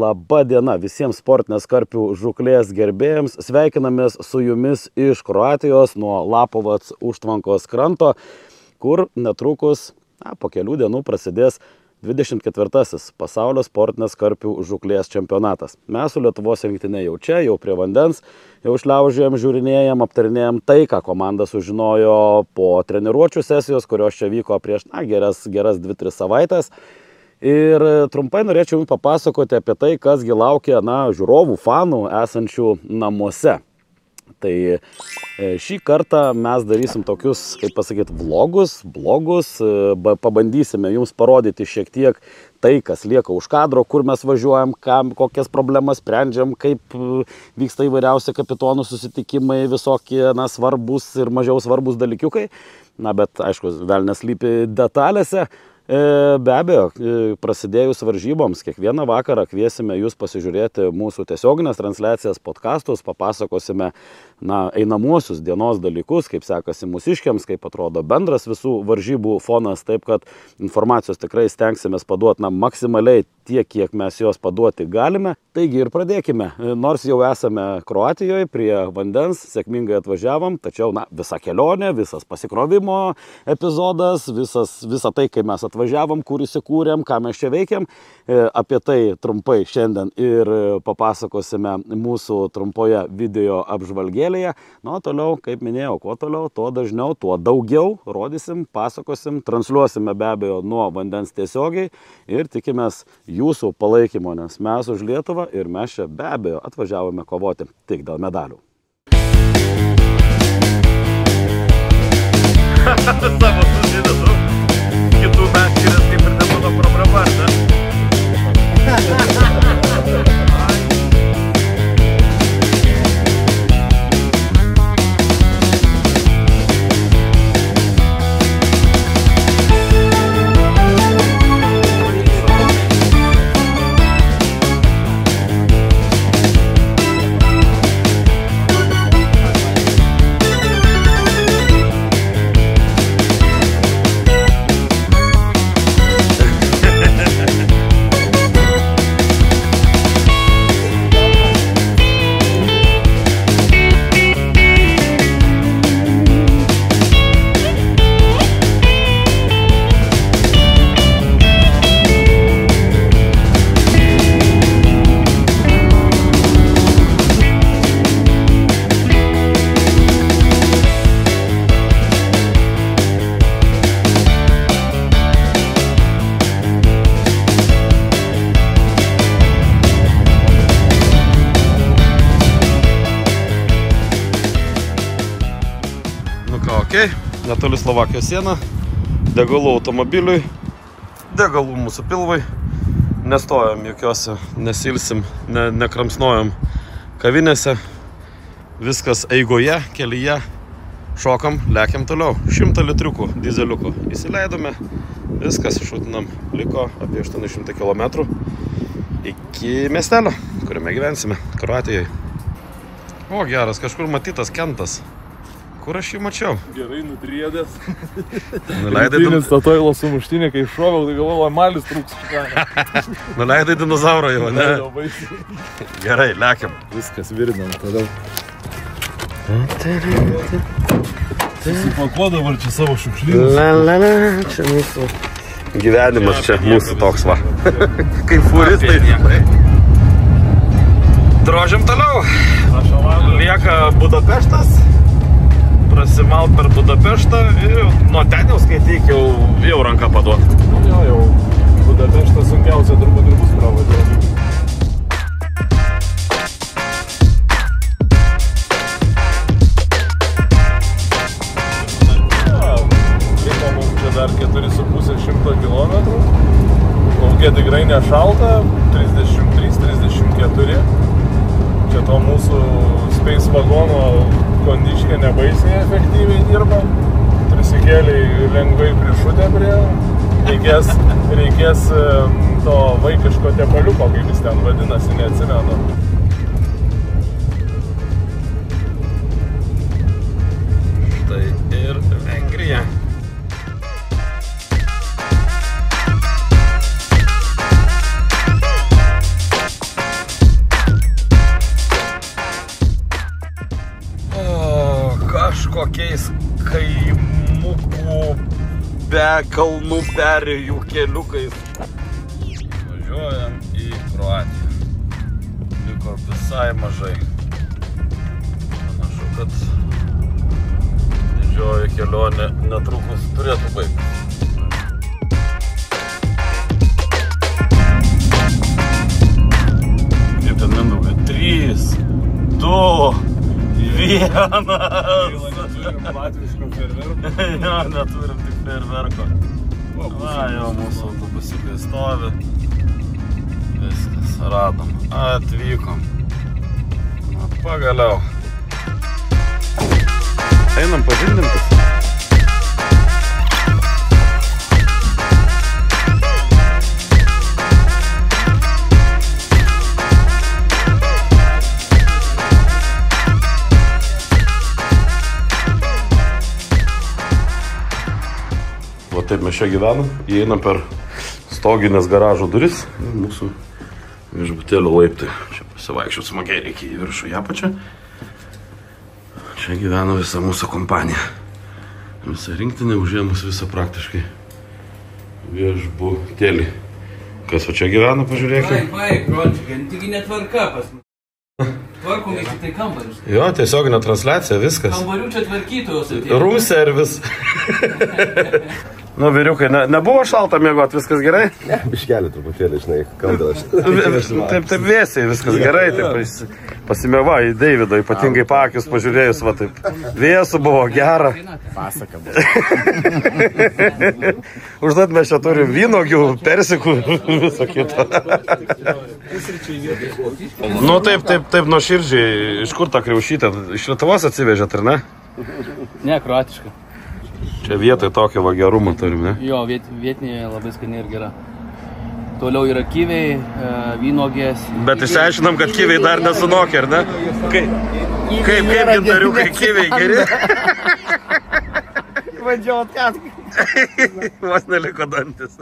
Labą dieną visiems sportinės karpių žūklės gerbėjams. Sveikinamės su jumis iš Kroatijos nuo Lapovac užtvankos kranto, kur netrukus po kelių dienų prasidės 24-asis pasaulio sportinės karpių žūklės čempionatas. Mes su Lietuvos rinktinė jau čia, jau prie vandens, jau šliaužiojam, žiūrinėjam, aptarinėjam tai, ką komanda sužinojo po treniruočių sesijos, kurios čia vyko prieš geras 2-3 savaitės. Ir trumpai norėčiau jums papasakoti apie tai, kasgi laukia žiūrovų, fanų esančių namuose. Tai šį kartą mes darysim tokius, kaip pasakyti, blogus, pabandysime jums parodyti šiek tiek tai, kas lieka už kadro, kur mes važiuojam, kokias problemas sprendžiam, kaip vyksta įvairiausi kapitonų susitikimai, visokie svarbus ir mažiau svarbus dalykiukai. Bet aišku, velnias slypi detalėse. Be abejo, prasidėjus varžyboms, kiekvieną vakarą kviesime jūs pasižiūrėti mūsų tiesioginės transliacijas, podcastus, papasakosime einamuosius dienos dalykus, kaip sekasi mūsiškiams, kaip atrodo bendras visų varžybų fonas, taip kad informacijos tikrai stengsimės paduoti maksimaliai tiek, kiek mes jos paduoti galime. Taigi ir pradėkime. Nors jau esame Kroatijoje, prie vandens, sėkmingai atvažiavom, tačiau visa kelionė, visas pasikrovimo epizodas, visa tai, kai mes atvažiavom, kur įsikūrėm, ką mes čia veikiam, apie tai trumpai šiandien ir papasakosime mūsų trumpoje video apžvalgėlėje. Toliau, kaip minėjau, kuo toliau, tuo dažniau, tuo daugiau rodysim, pasakosim, transliuosime be abejo nuo vandens tiesiogiai ir tikimės jūsų palaikymo, nes mes už Lietuvą ir mes čia be abejo atvažiavome kovoti tik dėl medalių. Savo susidėtų, kitų meškirės kaip ir nebūtų problema, ne? Netoli Slovakijos siena, degalų automobiliui, degalų mūsų pilvai, nestojam jokiuose, nesilsim, nekramsnojam kavinėse, viskas eigoje, kelyje, šokam, lekiam toliau, 100 litriukų dizeliukų įsileidome, viskas iššutinam, liko apie 800 km iki miestelio, kuriame gyvensime, Kroatijoje. O, geras, kažkur matytas kentas. Kur aš jį mačiau? Gerai nutriedęs. Nuleidai Statoilo sumuštinė, kai šoviau, tai galvoju, malis trūks. Nuleidai dinozaurą jau, ne? Gerai, lekiam. Viskas virinam toliau. Susipakuo dabar čia savo šiukšlynus. Čia mūsų gyvenimas, čia mūsų toks va. Kaip furistai. Drožiam toliau. Lieka Budapeštas. Prasimal per Budapeštą ir nuo ten jau skaityk, jau ranką paduot. Jau Budapeštą sunkiausia turbūt ir bus pravadėti. Liko mums čia dar 4,5 km. Lauke tikrai nešalta, 33-34. Čia to mūsų Space vagono kondiškė nebaisiai efektyviai dirba. Prisikėliai lengvai prišutė prie. Reikės to vaikiško tepaliuko, kaip jis ten vadinasi, neatsimenu. Štai ir Vengrija. kažkokiais kaimukų be kalnų perėjų keliukais. Važiuojam į Kroatiją. Liko visai mažai. Panašu, kad didžioji kelionė netrukus turėtų baigti. Kaip ten Mindaugai? 3, 2, 1. Neturim latviško ferverko. Jo, neturim tik ferverko. Va, jau mūsų autobusikai stovi. Viskas, radom. Atvykom. Na, pagaliau. Einam pažindintis. Va taip mes čia gyvenam, įeinam per stoginės garažo duris, mūsų viešbutėlio laiptai. Čia pasivaikščiau smagiai, reikia į viršų į apačią. Čia gyvena visa mūsų kompanija. Visa rinktinė užėmus visą praktiškai viešbutėlį. Kas va čia gyvena, pažiūrėkime. Vai, Brončikai, taigi netvarka pas mus. Tvarkomai tik tai kambarius. Jo, tiesioginė transliacija, viskas. Kambarių čia tvarkytojos atėjo. Room service. Nu, vyriukai, nebuvo šalta miegot, viskas gerai? Ne, biškelį truputėlį, žinai, kaldalas. Taip vėsiai, viskas gerai, taip pasimėva į Deivido, ypatingai pakius pažiūrėjus, va taip. Vėsų buvo, gera. Pasaka buvo. Užtat mes čia turim vynogių, persikų, viso kito. Nu, taip nuoširdžiai, iš kur tą kriaušytę? Iš Lietuvos atsivežėt, ar ne? Ne, kroatiška. Čia vietoj tokio va gerumo turim, ne? Jo, vietinė labai skani ir gera. Toliau yra kiviai, vynogės. Bet išsiaiškinam, kad kiviai dar nesunokė, ar ne? Kaip gintariukai kiviai geri? Vandžiau atkas. Vos neliko dantis.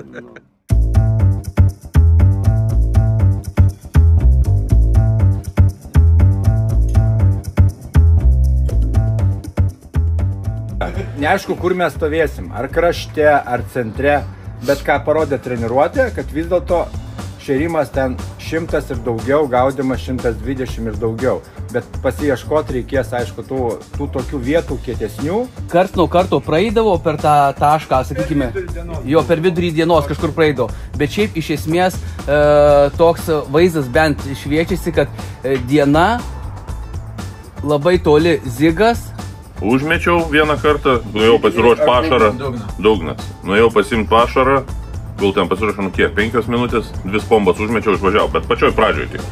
Neaišku, kur mes stovėsim, ar krašte, ar centre, bet ką parodė treniruotė, kad vis dėlto šėrimas ten 100 ir daugiau, gaudimas 120 ir daugiau. Bet pasiieškoti reikės, aišku, tų tokių vietų kietesnių. Karts nuo karto praeidavo per tą tašką, sakykime, jo per vidurį dienos kažkur praeidavo. Bet šiaip iš esmės toks vaizdas bent šviečiasi, kad diena labai toli Zigas. Užmečiau vieną kartą, nuėjau pasiruošti pašarą, dugnas. Nuėjau pasimti pašarą, gal ten pasiruošau, kiek, 5 minutės, 2 bombas užmečiau, išvažiavau, bet pačioj pradžioj tik.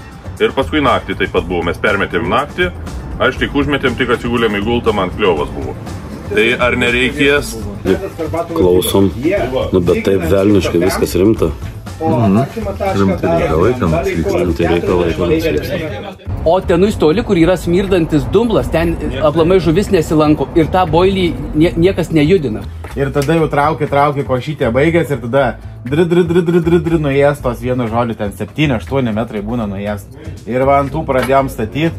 Ir paskui naktį taip pat buvo, mes permetėm naktį, aš tik užmetėm, tik atsigulėm į gultą, man kliovas buvo. Tai ar nereikės? Klausom, nu bet taip velniškai viskas rimta. Rimti reikalai ten vyksta. O tenui toli, kur yra smirdantis dumblas, ten aplamai žuvis nesilanko ir tą boilį niekas nejudina. Ir tada jau traukia, košytė baigės ir tada dri nuėjęs tos vienu žodžiu, ten 7-8 metrai būna nuėjęs. Ir va ant tų pradėjom statyti.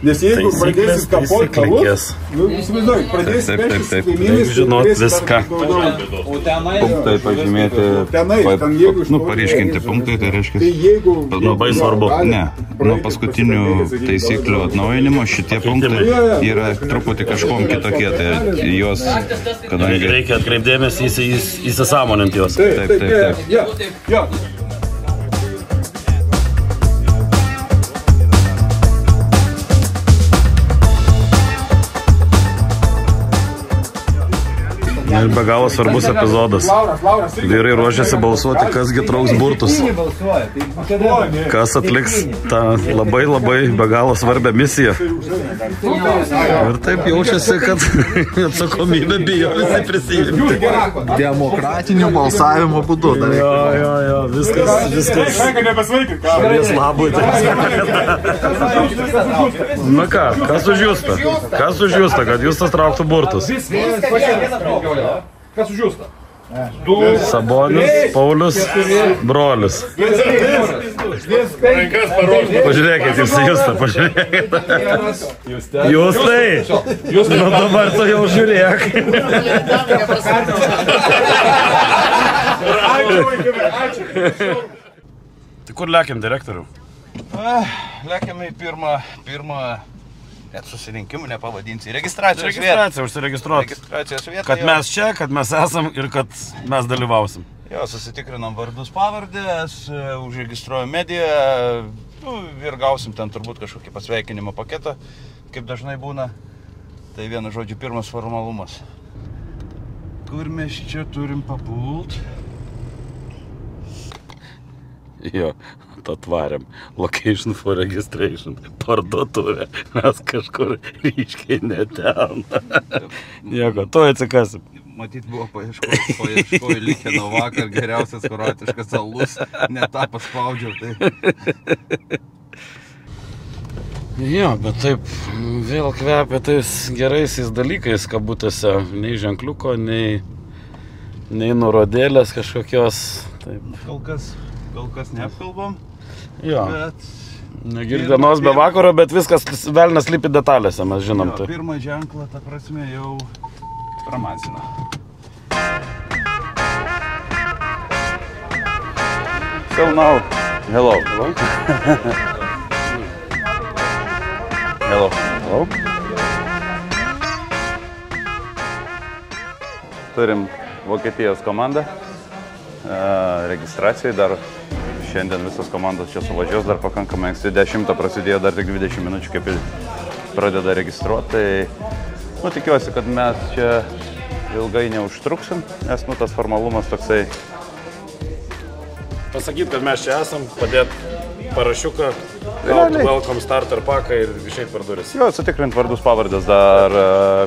Nes jeigu pradėsis kapot kavus, nu, įsivaizduoju, pradėsis peštis kaimynais, žinot viską. Punktai pažymėti, paryškinti punktai, tai reiškia, labai svarbu. Ne, nuo paskutinių taisyklių atnaujinimo šitie punktai yra truputį kažkom kitokie, tai jos, kadangi... Reikia atkreipdėmės įsisąmoninti juos. Taip. Ir be galo svarbus epizodas. Vyrai ruošiasi balsuoti, kasgi trauks burtus. Kas atliks tą labai be galo svarbią misiją. Ir taip jaučiasi, kad atsakomybę bijo visi prisijimti. Demokratiniu balsavimo būdu. Jo, viskas šalies labui. Na ką, kas už Justą? Kas už Justą, kad Justas trauktų burtus? Kas už Justą? Sabonis, Paulius, brolis. Pažiūrėkit, Justą, pažiūrėkit. Justai, nu dabar tu jau žiūrėk. Tai kur lėkiam, direktorių? Lėkiam į pirmą net susirinkimų nepavadinsi. Registracijos vietą. Registracija, užsiregistruoti. Registracijos vietą. Kad mes čia, kad mes esam ir kad mes dalyvausim. Jo, susitikrinam vardus pavardės, užregistruojam mediją ir gausim ten turbūt kažkokį pasveikinimo paketą, kaip dažnai būna. Tai vienu žodžiu pirmas formalumas. Kur mes čia turim papult? Jo, atvarėm. Location for registration. Parduotuvė. Mes kažkur ryškiai ne ten. Nieko, tu atsikasim. Matyt, buvo paieškoju likę nuo vakar geriausias kroatiškas alus. Ne tą paspaudžiau, tai... Jo, bet taip vėl kvepia tais geraisiais dalykais, kabutėse. Nei ženkliuko, nei nurodėlės kažkokios. Taip. Kol kas neapkalbam. Jo. Bet... Negirdienos be vakaro, bet viskas velnas slypi detalėse, mes žinom. Jo, pirmą ženklą, ta prasme, jau pramazino. So now, hello. Hello. Hello. Turim Vokietijos komandą. Registracijai dar šiandien visos komandos čia suvažiuos, dar pakankamai anksti 10 prasidėjo, dar tik 20 minučių kaip pradeda registruoti. Tai tikiuosi, kad mes čia ilgai neužtruksim, nes tas formalumas toksai. Pasakyt, kad mes čia esam, padėt parašiuką, gauti welcome starter paką ir išeit per duris. Jo, sutikrint vardus pavardės dar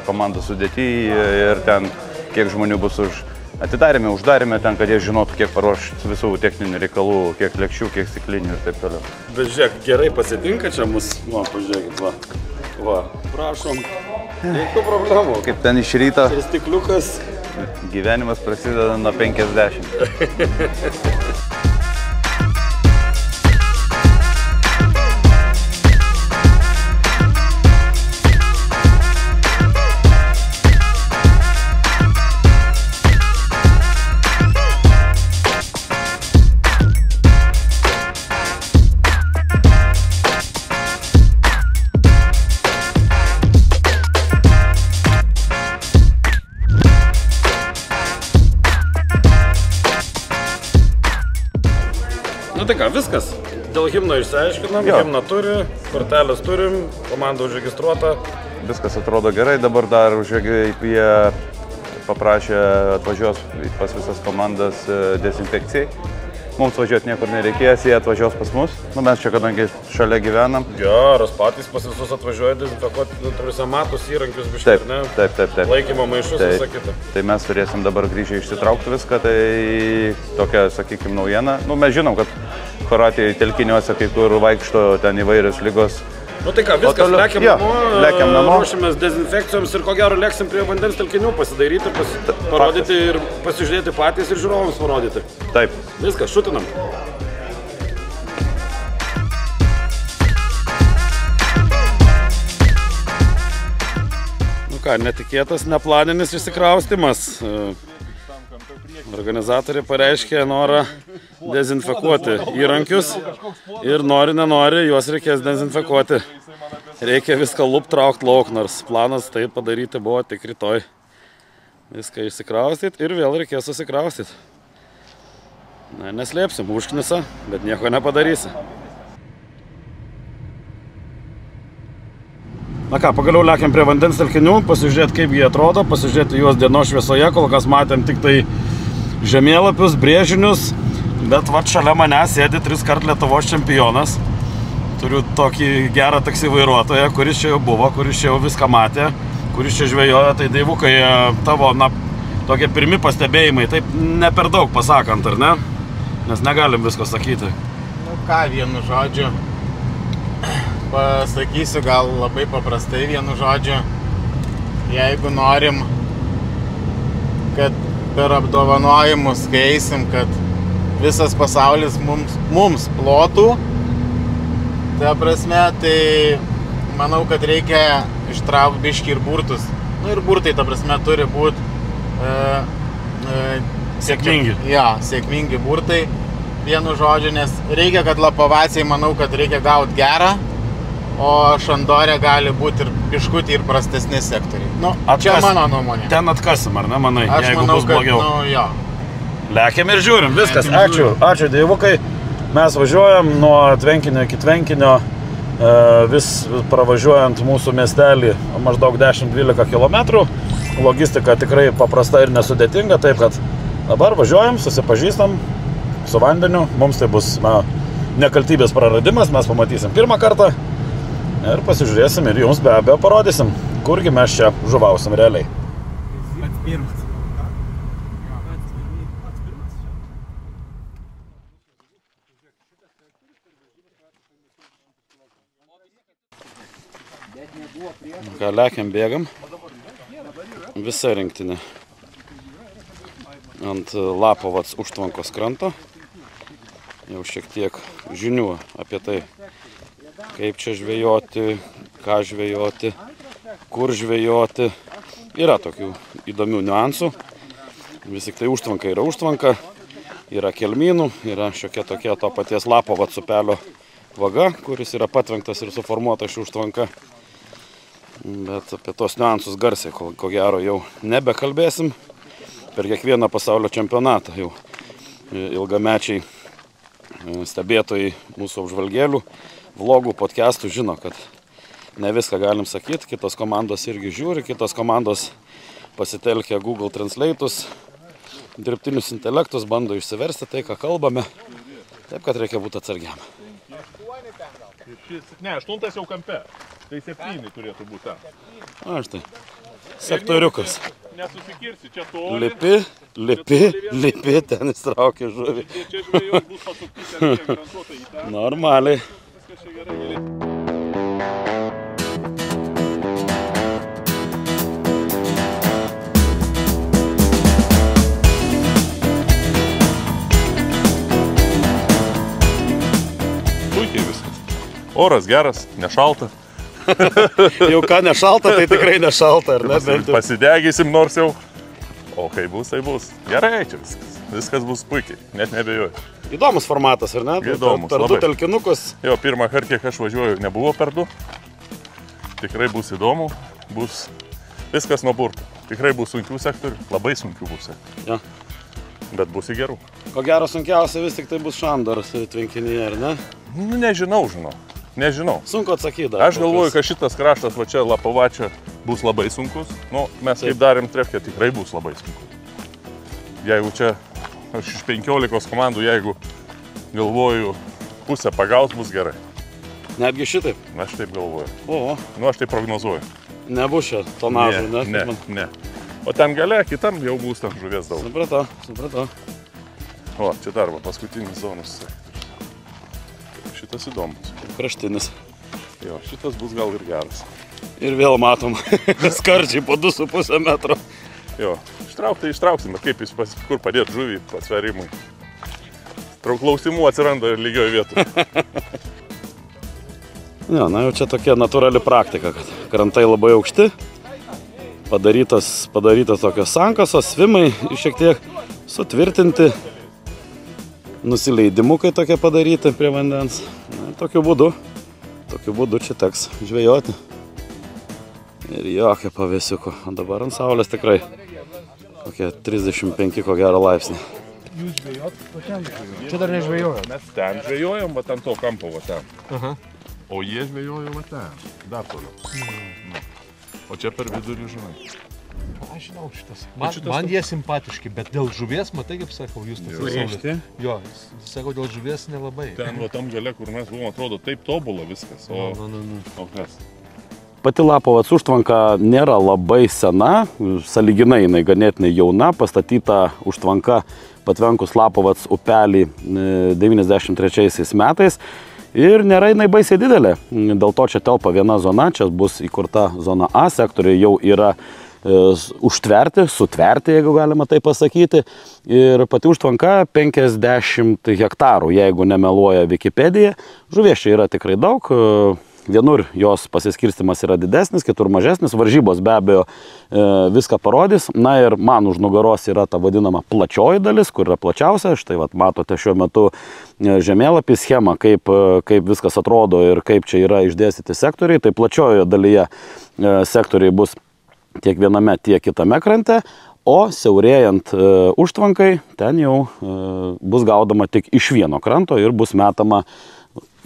komandos sudėty ir ten kiek žmonių bus už atidarėme, uždarėme ten, kad jie žinotų, kiek paruošti visų techninių reikalų, kiek lėkščių, kiek stiklinių ir taip toliau. Bet žiūrėk, gerai pasitinka čia mus. Va, pažiūrėkit, va. Prašom. Jokių problemų. Kaip ten iš ryto. Ir stikliukas. Gyvenimas prasideda nuo 50. Tai ką, viskas. Dėl himno išsiaiškinam, himną turi, kortelės turim, komanda užregistruota. Viskas atrodo gerai, dabar dar jie paprašė atvažiuos pas visas komandas dezinfekcijai. Mums važiuoti niekur nereikės, jie atvažiuos pas mus. Mes čia, kadangi šalia gyvenam. Geras, patys pas visus atvažiuoja dezinfekuoti, matus įrankius biškai, ne? Taip. Laikymo maišus, visą kitą. Tai mes turėsim dabar grįžę išsitraukti viską, tai tokia, sakykime, naujiena. Mes žinom, kad Kroatijoje telkiniuose kai kur vaikšto ten įvairios lygos. Nu tai ką, viskas, lėkiam namo, ruošimės dezinfekcijoms ir ko gero lėksim prie vandens telkinių pasidaryti, parodyti ir pasižiūrėti patys ir žiūrovams parodyti. Taip. Viskas, šutinam. Nu ką, netikėtas, neplaninis išsikraustymas. Organizatoriai pareiškė norą dezinfekuoti įrankius ir nenori, juos reikės dezinfekuoti. Reikia viską traukti lauk, nors planas tai padaryti buvo tik rytoj. Viską išsikraustyti ir vėl reikės susikraustyti. Neslėpsim, užknisa, bet nieko nepadarysi. Na ką, pagaliau lėkiam prie vandens telkinių, pasižiūrėti kaip jie atrodo, pasižiūrėti juos dienos šviesoje, kol kas matėm tik tai žemėlapius, brėžinius, bet va šalia mane sėdi 3-kart Lietuvos čempionas. Turiu tokį gerą taksi vairuotoją, kuris čia jau buvo, kuris čia jau viską matė, kuris čia žvejojo. Tai Deivukai, tavo, tokie pirmi pastebėjimai, taip ne per daug pasakant, ar ne? Nes negalim visko sakyti. Nu ką, vienu žodžiu. Pasakysiu gal labai paprastai vienu žodžiu. Jeigu norim, kad per apdovanojimus, kai eisim, kad visas pasaulis mums plotų. Ta prasme, tai manau, kad reikia ištraukti biškį ir burtus. Nu ir burtai, ta prasme, turi būti Sėkmingi. Ja, sėkmingi burtai, vienu žodžiu, nes reikia, kad Lapovacijai, manau, kad reikia gauti gerą, o Šandorė gali būti ir biškutį ir prastesni sektoriai. Nu, čia mano nuomonė. Ten atkasim, ar ne, manai, Aš jeigu manau, bus kad, blogiau. nu, jo. Lekiam ir žiūrim, viskas. Ačiū Dievukai. Mes važiuojam nuo tvenkinio iki tvenkinio, vis pravažiuojant mūsų miestelį maždaug 10-12 km. Logistika tikrai paprasta ir nesudėtinga, taip kad dabar važiuojam, susipažįstam su vandeniu. Mums tai bus nekaltybės praradimas, mes pamatysim pirmą kartą ir pasižiūrėsim ir jums be abejo parodysim, kurgi mes čia žuvausim realiai. Ką lekiam, bėgam. Visa rinktinė ant Lapovac užtvankos kranto. Jau šiek tiek žinių apie tai, kaip čia žvejoti, ką žvejoti, kur žvejoti. Yra tokių įdomių niuansų. Vis tik tai užtvanka yra užtvanka, yra kelmynų, yra šiokia tokia to paties Lapovac upelio vaga, kuris yra patvenktas ir suformuota ši užtvanka. Bet apie tos niuansus garsiai, ko gero, jau nebekalbėsim. Per kiekvieną pasaulio čempionatą jau ilgamečiai stebėtojai mūsų apžvalgėlių, vlogų, podcastų žino, kad ne viską galim sakyti. Kitos komandos irgi žiūri, kitos komandos pasitelkia Google Translate'us, dirbtinius intelektus, bando išsiversti tai, ką kalbame. Taip, kad reikia būti atsargiam. Ne, 8 jau kampe. Tai 7 turėtų būti ten. A, štai. Sektoriukas. Nesusikirsi, čia toli. Lipi, ten įstraukia žuvį. Čia žvejos bus pasukti, ten garantuotai į ten. Normaliai. Viskas čia gerai. Puikiai viskas. Oras geras, nešalta. Jau ką nešalta, tai tikrai nešalta, ar ne? Pasidegysim nors jau. O kai bus, tai bus. Gerai, čia viskas. Viskas bus puikiai, net nebejoju. Įdomus formatas, ar ne? Įdomus, per labai. 2 telkinukus. Jo, pirmą kartą, kiek aš važiuoju, nebuvo per 2. Tikrai bus įdomu. Bus viskas nuo burtų. Tikrai bus sunkių sektorių, labai sunkių bus. Ja. Bet bus į gerų. Ko gero sunkiausia vis tik tai bus Šandoras tvenkinyje, ar ne? Nu, nežinau. Sunku atsakyti dar. Aš galvoju, kad šitas kraštas va čia Lapovačio bus labai sunkus. Nu, mes kaip darėm trefkę, tikrai bus labai sunkus. Jeigu čia, aš iš 15 komandų, jeigu galvoju, pusę pagaus, bus gerai. Netgi šitaip? Aš taip galvoju. O. Nu, aš taip prognozuoju. Nebus čia tonažų, ne? Ne. O ten gale, kitam jau bus ten žuvies daug. Supratau. O, čia dar va, paskutinis zonas. Šitas įdomus. Kraštinis. Jo, šitas bus gal ir geras. Ir vėl matom skardžiai po 2,5 metro. Jo, ištrauksime, kaip jis kur padėti žuvį pasverimui. Klausimų atsiranda ir lygioje vietoje. Jo, na jau čia tokia natūrali praktika, kad krantai labai aukšti. Padarytas tokios sankasos, svimai šiek tiek sutvirtinti. Nusileidimukai tokie padaryti prie vandens. Na, tokiu būdu čia teks žvejoti. Ir jokio pavėsiuko. O dabar ant saulės tikrai kokie 35 ko gero laipsniai. Jūs žvejot? Čia dar nežvejojot? Mes ten žvejojom, va ten to kampo, va ten. Aha. O jie žvejojo va ten, dar toliau. O čia per vidurį žinai. Aš žinau šitas. Man jie simpatiški, bet dėl žuvies, matai kaip sakau, jūs tas saulės. Jo, sakau, dėl žuvies nelabai. Ten va tam gale, kur mes buvom, atrodo taip tobula viskas. O kas? Pati Lapovac užtvanka nėra labai sena, sąlyginai jinai ganėtinai jauna, pastatyta užtvanka patvenkus Lapovac upelį 93 metais. Ir nėra jinai baisiai didelė, dėl to čia telpa viena zona, čia bus įkurta zona A, sektoriai jau yra užtverti, sutverti, jeigu galima tai pasakyti. Ir pati užtvanka 50 hektarų, jeigu nemeluoja Wikipedija. Žuvies čia yra tikrai daug. Vienur jos pasiskirstimas yra didesnis, kitur mažesnis. Varžybos be abejo viską parodys. Na ir man už nugaros yra ta vadinama plačioji dalis, kur yra plačiausia. Štai vat, matote šiuo metu žemėlapį, schemą, kaip viskas atrodo ir kaip čia yra išdėstyti sektoriai. Tai plačiojoje dalyje sektoriai bus tiek viename, tiek kitame krante. O siaurėjant užtvankai, ten jau bus gaudama tik iš vieno kranto ir bus metama.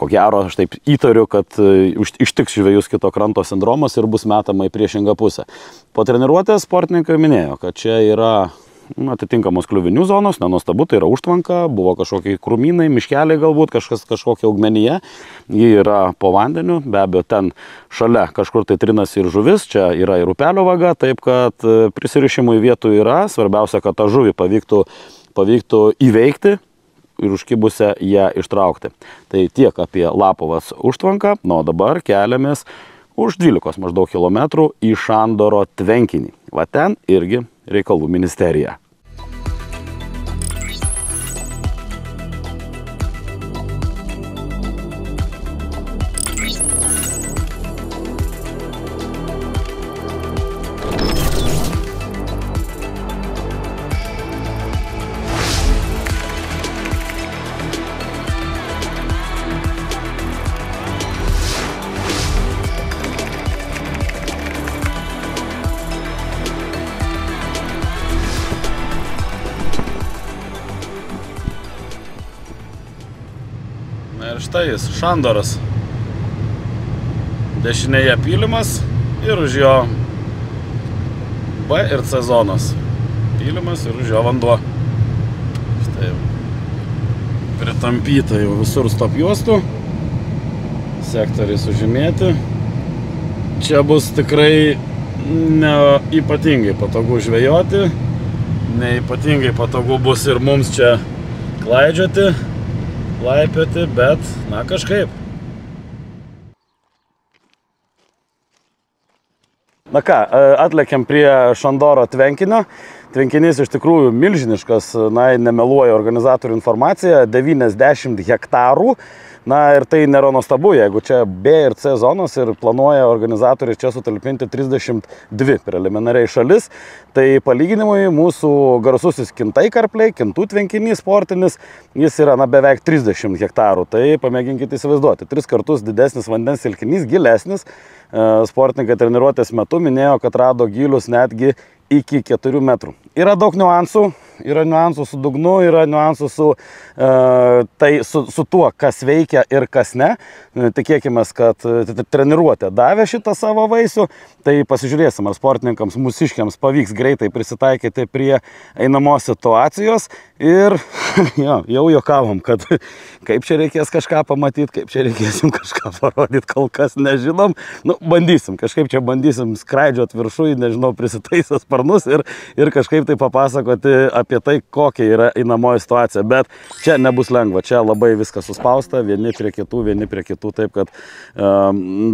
Ko gero, aš taip įtariu, kad ištiks žvejus kito kranto sindromas ir bus metama į priešingą pusę. Po treniruotės sportininkai minėjo, kad čia yra atitinkamos kliuvinių zonos, nenuostabu, tai yra užtvanka, buvo kažkokie krūmynai, miškeliai galbūt, kažkokia augmenija, ji yra po vandeniu, be abejo, ten šalia kažkur tai trinasi ir žuvis, čia yra ir upelio vaga, taip kad prisirišimui vietų yra, svarbiausia, kad tą žuvį pavyktų įveikti ir užkibusią ją ištraukti. Tai tiek apie Lapovas užtvanką, o dabar keliamės už 12 maždaug kilometrų į Šandoro tvenkinį. Va ten irgi reikalų ministerija. Ir štai jis, Šandoras. Dešinėje pylimas ir už jo B ir C zonos. Pylimas ir už jo vanduo. Štai pritampyta jau visur stop juostų. Sektoriai sužymėti. Čia bus tikrai neypatingai patogu žvejoti. Neypatingai patogu bus ir mums čia klaidžioti, laipioti, bet, na, kažkaip. Na ką, atlėkėm prie Šandoro tvenkinio. Tvenkinys iš tikrųjų milžiniškas, na, nemeluoja organizatorių informacija, 90 hektarų. Na ir tai nėra nuostabu, jeigu čia B ir C zonos ir planuoja organizatoriai čia sutalpinti 32 preliminariai šalis, tai palyginimui mūsų garsusis Kintai-Karpliai, Kintų tvenkinys sportinis, jis yra beveik 30 hektarų, tai pamėginkite įsivaizduoti, 3 kartus didesnis vandens telkinys, gilesnis. Sportininkai treniruotės metu minėjo, kad rado gylius netgi iki 4 metrų. Yra daug niuansų, yra niuansų su dugnu, yra niuansų su tuo, kas veikia ir kas ne. Tikėkime, kad treniruotė davė šitą savo vaisių, tai pasižiūrėsim, ar sportininkams, mūsiškiams pavyks greitai prisitaikyti prie einamos situacijos. Ir jau juokavom, kad kaip čia reikės kažką pamatyti, kaip čia reikės jums kažką parodyti, kol kas nežinom. Nu, bandysim, kažkaip čia bandysim skraidžiot viršui, nežinau, prisitaisęs sparnus ir kažkaip tai papasakoti apie tai, kokia yra einamoji situacija. Bet čia nebus lengva, čia labai viskas suspausta, vieni prie kitų, taip kad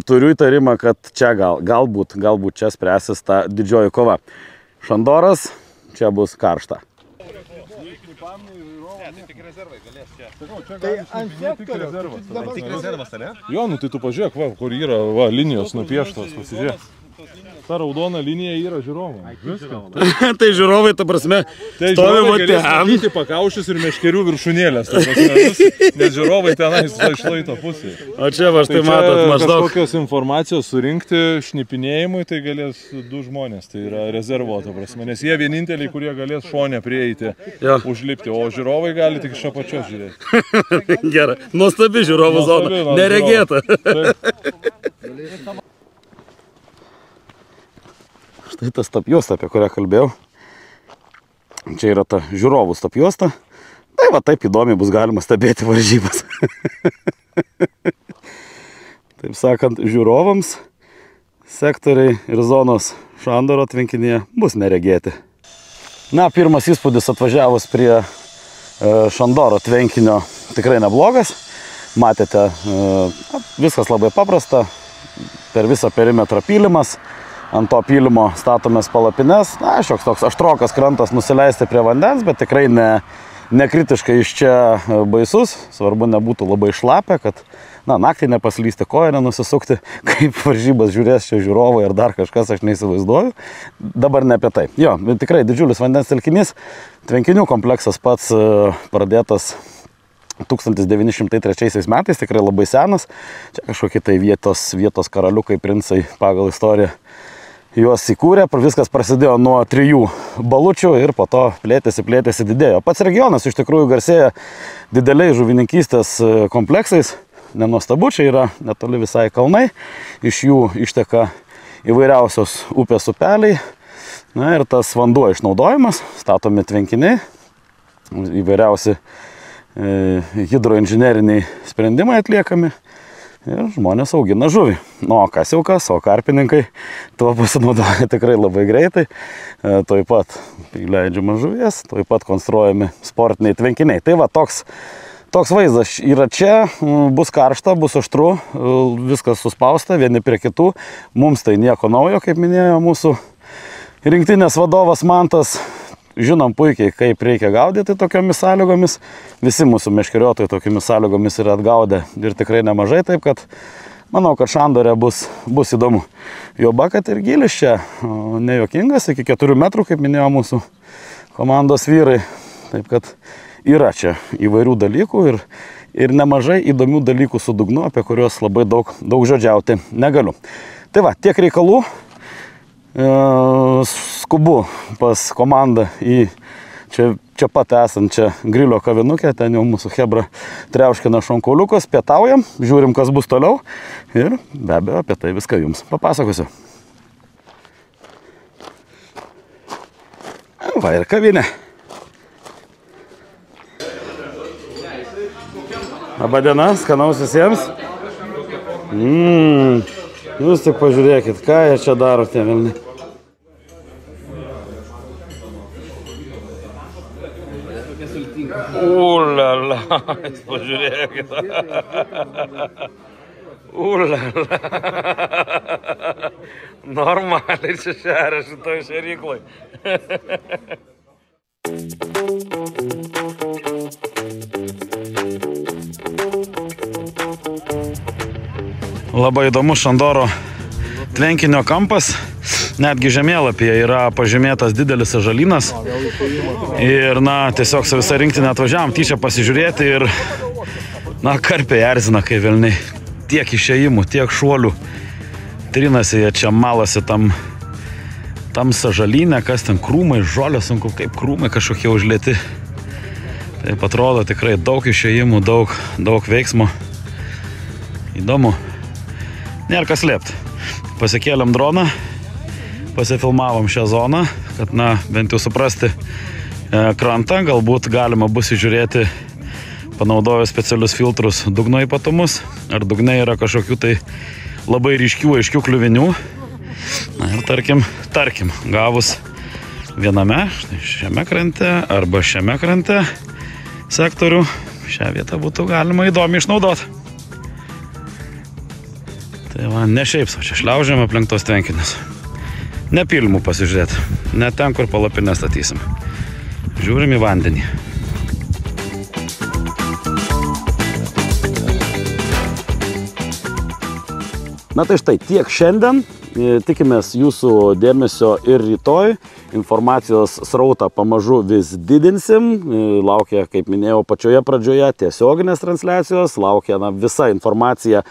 turiu įtarimą, kad čia galbūt čia spręsis ta didžioji kova. Šandoras, čia bus karšta. Tai ant tik rezervas, ne? Jo, nu tai tu pažiūrėk, va, kur yra linijos nupieštos, pasižiūrėk. Ta raudona linija yra žiūrovai. Tai žiūrovai, ta prasme, stovi va ten. Matyti pakaušius ir meškerių viršūnėlės, nes žiūrovai tenais išlaito pusėje. O čia va, štai matot, maždaug. Kažkokios informacijos surinkti šnipinėjimui, tai galės 2 žmonės, tai yra rezervo, ta prasme, nes jie vieninteliai, kurie galės šone prieiti, užlipti, o žiūrovai gali tik iš apačios žiūrėti. Gerai, nuostabi žiūrovų zona, neregėta. Štai ta stopjuosta, apie kurią kalbėjau. Čia yra ta žiūrovų stopjuosta. Tai va, taip įdomiai bus galima stebėti varžybas. Taip sakant, žiūrovams sektoriai ir zonos Šandoro tvenkinyje bus neregėti. Na, pirmas įspūdis atvažiavus prie Šandoro tvenkinio tikrai neblogas. Matėte, viskas labai paprasta. Per visą perimetrą pylimas. ant to pylimo statomės palapines. Na, šioks toks aštrokas krantas nusileisti prie vandens, bet tikrai nekritiškai iš čia baisus. Svarbu nebūtų labai šlapia, kad naktį nepaslysti koją, nenusisukti, kaip varžybas žiūrės čia žiūrovai ir dar kažkas, aš neįsivaizduoju. Dabar ne apie tai. Jo, tikrai didžiulis vandens telkinys. Tvenkinių kompleksas pats pradėtas 1903 metais, tikrai labai senas. Čia kažkokie tai vietos karaliukai, princai pagal istoriją juos įkūrė. Viskas prasidėjo nuo 3 balučių ir po to plėtėsi, didėjo. Pats regionas iš tikrųjų garsėja dideliais žuvininkystės kompleksais. Nenuostabu, čia yra netoli visai kalnai. Iš jų išteka įvairiausios upės upeliai. Na ir tas vanduo išnaudojimas, statomi tvenkiniai, įvairiausi hidroinžineriniai sprendimai atliekami. Ir žmonės augina žuvį. Nu, o kas jau kas, o karpininkai tuo pasinaudoja tikrai labai greitai. Tuoj pat leidžiama žuvies, tuoj pat konstruojami sportiniai tvenkiniai. Tai va, toks vaizdas yra čia, bus karšta, bus aštru, viskas suspausta vieni prie kitų. Mums tai nieko naujo, kaip minėjo mūsų rinktinės vadovas Mantas. Žinom puikiai, kaip reikia gaudyti tokiomis sąlygomis. Visi mūsų meškeriotojai tokiomis sąlygomis yra atgaudę ir tikrai nemažai, taip kad manau, kad Šandore bus įdomu. Joba, kad ir gylis čia nejuokingas, iki 4 metrų, kaip minėjo mūsų komandos vyrai. Taip kad yra čia įvairių dalykų ir nemažai įdomių dalykų su dugnu, apie kuriuos labai daug žodžiauti negaliu. Tai va, tiek reikalų. Skubu pas komandą į čia pat esančią grilio kavinukę, ten jau mūsų chebra triauškina šonkauliukus, pietaujam, žiūrim, kas bus toliau ir be abejo apie tai viską jums papasakosiu. Va ir kavinė. Labadiena, skanaus visiems. Jūs tik pažiūrėkit, ką jie čia daro tie velniai. Ulala, pažiūrėkit. Ulala. Normaliai čia šeria šitoj šeriklai. Labai įdomus Šandoro tvenkinio kampas. Netgi žemėlapyje yra pažymėtas didelis ąžuolynas. Ir tiesiog su visa rinktinė atvažiavom tyčia pasižiūrėti ir karpiai erzina, kai velniai. Tiek išėjimų, tiek šuolių. Trinasi jie čia, malasi tam ąžuolyne, kas ten krūmai, žolė, sunku kaip krūmai kažkokie užlėti. Taip atrodo tikrai daug išėjimų, daug veiksmo. Įdomu. Nėra kas slėpti. Pasikėlėm droną, pasifilmavom šią zoną, kad bent jau suprasti krantą, galbūt galima bus įžiūrėti, panaudojus specialius filtrus, dugno ypatumus, ar dugne yra kažkokių tai labai ryškių, aiškių kliuvinių. Na ir tarkim, gavus viename, šiame krante arba šiame krante sektorių, šią vietą būtų galima įdomiai išnaudoti. Tai va, ne šiaip sau, čia šliaužiam aplink tos tvenkinius. Ne pylimų pasižiūrėti, ne ten, kur palapinę statysim. Žiūrim į vandenį. Na tai štai, tiek šiandien. Tikimės jūsų dėmesio ir rytoj. Informacijos srautą pamažu vis didinsim. Laukia, kaip minėjau pačioje pradžioje, tiesioginės transliacijos. Laukia visa informacija,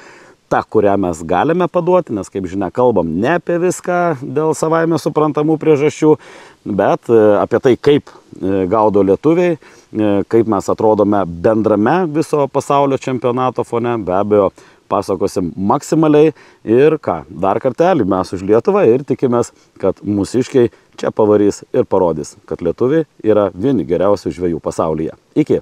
ta, kurią mes galime paduoti, nes, kaip žinia, kalbam ne apie viską dėl savaime suprantamų priežasčių, bet apie tai, kaip gaudo lietuviai, kaip mes atrodome bendrame viso pasaulio čempionato fone, be abejo, pasakosim maksimaliai ir dar kartelį mes už Lietuvą ir tikimės, kad mūsiškiai čia pavarys ir parodys, kad lietuviai yra vieni geriausių žvejų pasaulyje. Iki!